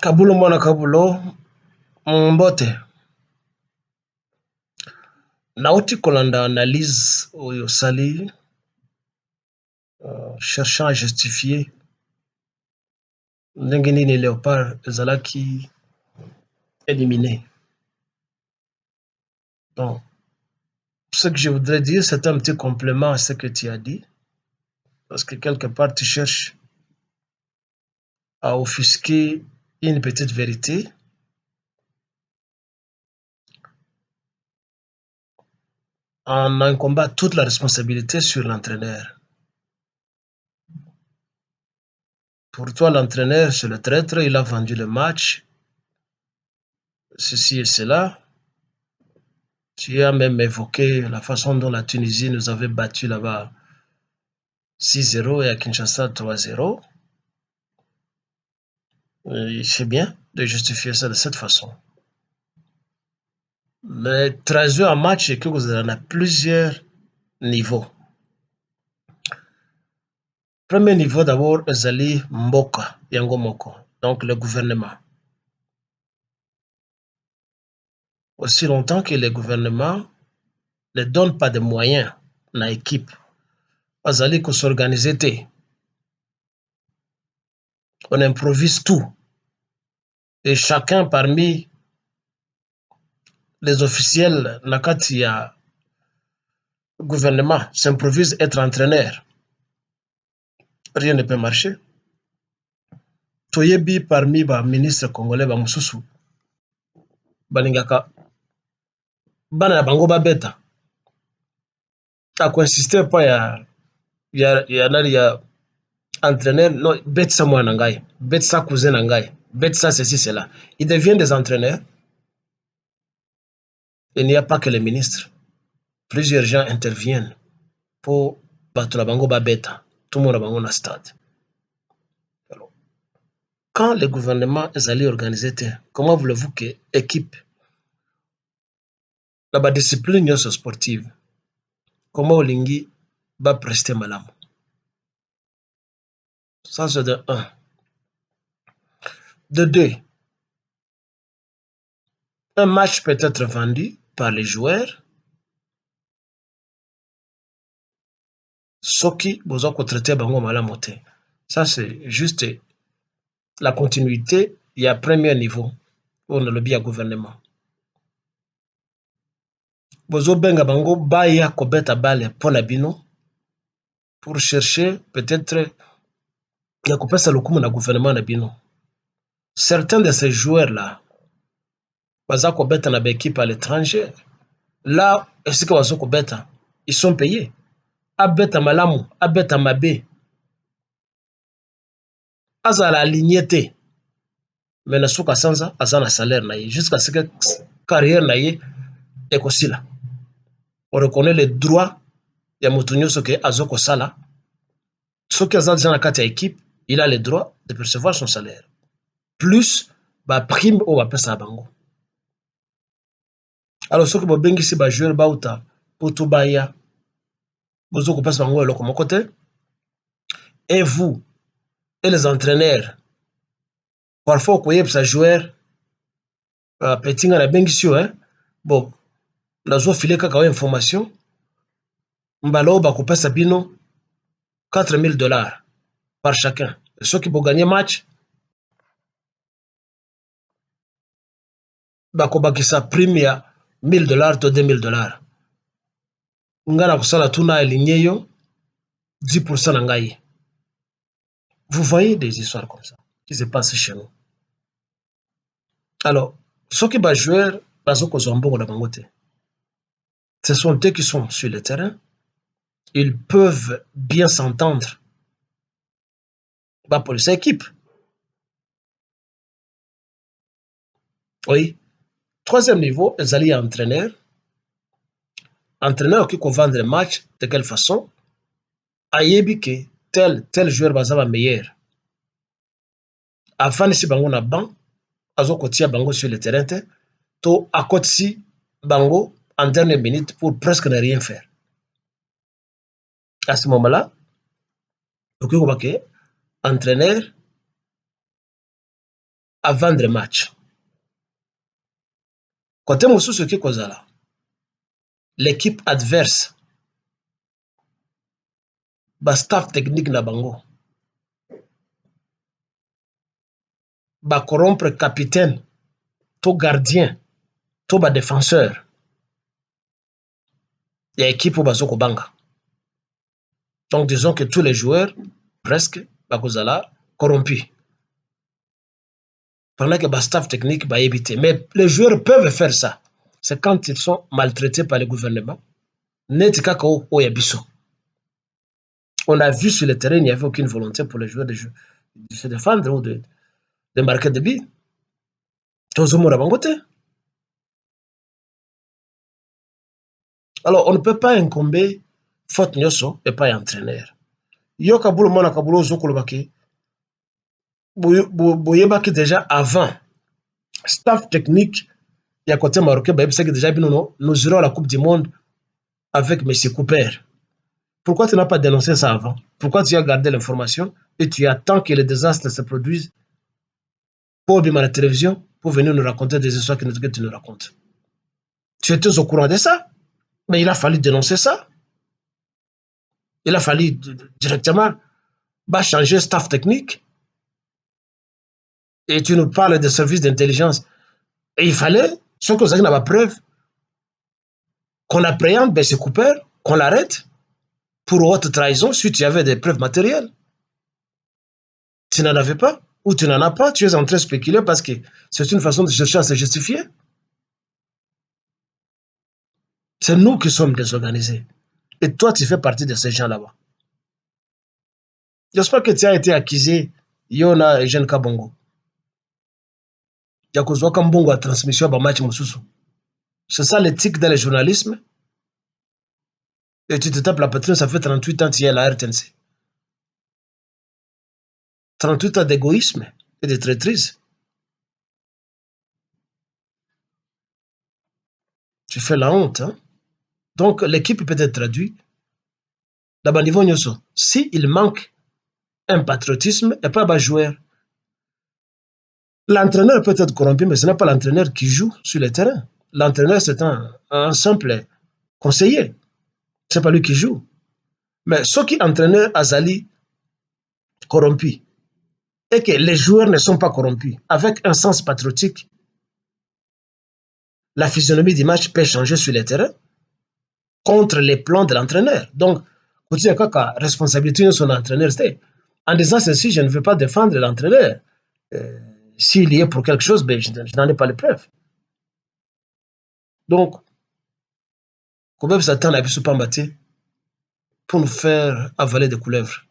Kabulo mwana Kabulo, mbote. Nauti kolanda analyse oyo sali, cherchant à justifier ndenge nini Léopard ezalaki éliminé. Donc, ce que je voudrais dire, c'est un petit complément à ce que tu as dit, parce que quelque part tu cherches à offusquer une petite vérité. En incombant toute la responsabilité sur l'entraîneur. Pour toi, l'entraîneur, c'est le traître, il a vendu le match, ceci et cela. Tu as même évoqué la façon dont la Tunisie nous avait battu là-bas 6-0 et à Kinshasa 3-0. C'est bien de justifier ça de cette façon. Mais traduire un match, et que vous en avez plusieurs niveaux. Premier niveau d'abord, Zali Mboka, Yango Moko, donc le gouvernement. Aussi longtemps que le gouvernement ne donne pas de moyens à l'équipe, Azali qu'on s'organiser. On improvise tout. Et chacun parmi les officiels, nakati ya gouvernement, s'improvise être entraîneur. Rien ne peut marcher. Toyebi parmi les ministres congolais, Moussoussou, Balingaka, Bana Bango Babeta, a consisté pas ya entraîneur, non, bête ça moi nangai, bête ça cousin nangai, bête ça ceci, cela. Ils deviennent des entraîneurs. Il n'y a pas que les ministres. Plusieurs gens interviennent pour battre la bango babeta. Tout le monde a bango na stade. Alors, quand le gouvernement est allé organiser, comment voulez-vous que l'équipe, la discipline sportive, comment Olingi va prester malam? Ça, c'est de un. De deux, un match peut être vendu par les joueurs. Soki, besoin qu'on traite bango malamote. Ça, c'est juste la continuité. Il y a premier niveau. On a le bien gouvernement. Bozo benga bango baya kobeta bale pona bino pour chercher peut-être ya kopesa lokumu na gouvernement na bino. Certains de ces joueurs-là, baza kobeta na équipe à l'étranger, là, est-ce que bazo kobeta, ils sont payés. Abeta malamu, abeta mabe. Azala aligné te. Mais na suka sanza, azana salaire na ye, jusqu'à ce que carrière na ye ekosila. On reconnaît les droits ya moto nyonso ke azoko sala. Soki aza déjà na kati ya équipe, il a le droit de percevoir son salaire. Plus ba prime o bapesa bango. Alors soki bobengisi ba joueur bauta poto baya bozo kopesa bango eloko moko te. Et vous et les entraîneurs, parfois okoyebisa joueur petit nga na bengisi yo, bon nazo file kaka information mbala oyo bakopesa bino $4,000 par chacun. Soki bo gagner match, bakobakisa prime ya $1,000 to $2,000. Nga na kosala tuna aligné yo 10% na ngai. Vous voyez des histoires comme ça qui se passent chez nous. Alors, ceux qui sont joueurs, ce sont eux qui sont sur le terrain. Ils peuvent bien s'entendre pour cette équipe. Oui. Troisième niveau, ils allaient entraîneur. Entraîneur qui vend le match, de quelle façon? Ayebi que tel joueur va meilleur. Avant si bango na banc, azo kotia bango sur le terrain, to à côté si bango en dernière minute pour presque ne rien faire. À ce moment-là, entraîneur à vendre match. Côté mosusu qui kozala, l'équipe adverse, ba staff technique na bango, ba corrompre capitaine, to gardien, to ba défenseur, ya équipe bazo kobanga. Donc disons que tous les joueurs, presque, ba kozala corrompus. Pendant que ba staff technique ba éviter. Mais les joueurs peuvent faire ça. C'est quand ils sont maltraités par le gouvernement. Net kaka o ya biso. On a vu sur le terrain, il n'y avait aucune volonté pour les joueurs de se défendre ou de marquer des buts. Alors, on ne peut pas incomber faute nyoso et pas entraîneur. Yo kabulu mona kabulu zokolobaki. Boyebaki déjà avant. Staff technique, il y a côté marocain, c'est que déjà nous irons à la Coupe du Monde avec M. Cooper. Pourquoi tu n'as pas dénoncé ça avant? Pourquoi tu as gardé l'information et tu attends que les désastres se produisent pour venir à la télévision, pour venir nous raconter des histoires que tu nous racontes? Tu étais au courant de ça, mais il a fallu dénoncer ça. Il a fallu directement changer staff technique. Et tu nous parles des services d'intelligence. Et il fallait, ce que vous avez la preuve, qu'on appréhende M. Cooper, qu'on l'arrête pour haute trahison si tu avais des preuves matérielles. Tu n'en avais pas, ou tu n'en as pas, tu es en train de spéculer parce que c'est une façon de chercher à se justifier. C'est nous qui sommes désorganisés. Et toi, tu fais partie de ces gens là-bas. J'espère que tu as été accusé, Yona et Jean Kabongo. Yakozwa Kambongo a transmission à match Moussousou. C'est ça l'éthique dans le journalisme. Et tu te tapes la patronne, ça fait 38 ans que tu es à la RTNC. 38 ans d'égoïsme et de traîtrise. Tu fais la honte. Hein? Donc, l'équipe peut être traduite. D'abord, niveau Nyoso, s'il manque un patriotisme, et pas un joueur. L'entraîneur peut être corrompu, mais ce n'est pas l'entraîneur qui joue sur le terrain. L'entraîneur, c'est un simple conseiller. Ce n'est pas lui qui joue. Mais ce qui entraîneur Azali corrompu, et que les joueurs ne sont pas corrompus, avec un sens patriotique, la physionomie du match peut changer sur le terrain contre les plans de l'entraîneur. Donc, la responsabilité de son entraîneur, c'est en disant ceci, je ne veux pas défendre l'entraîneur. S'il y est pour quelque chose, ben, je n'en ai pas les preuves. Donc, quand même Satan a vu ce Pambaté pour nous faire avaler des couleuvres.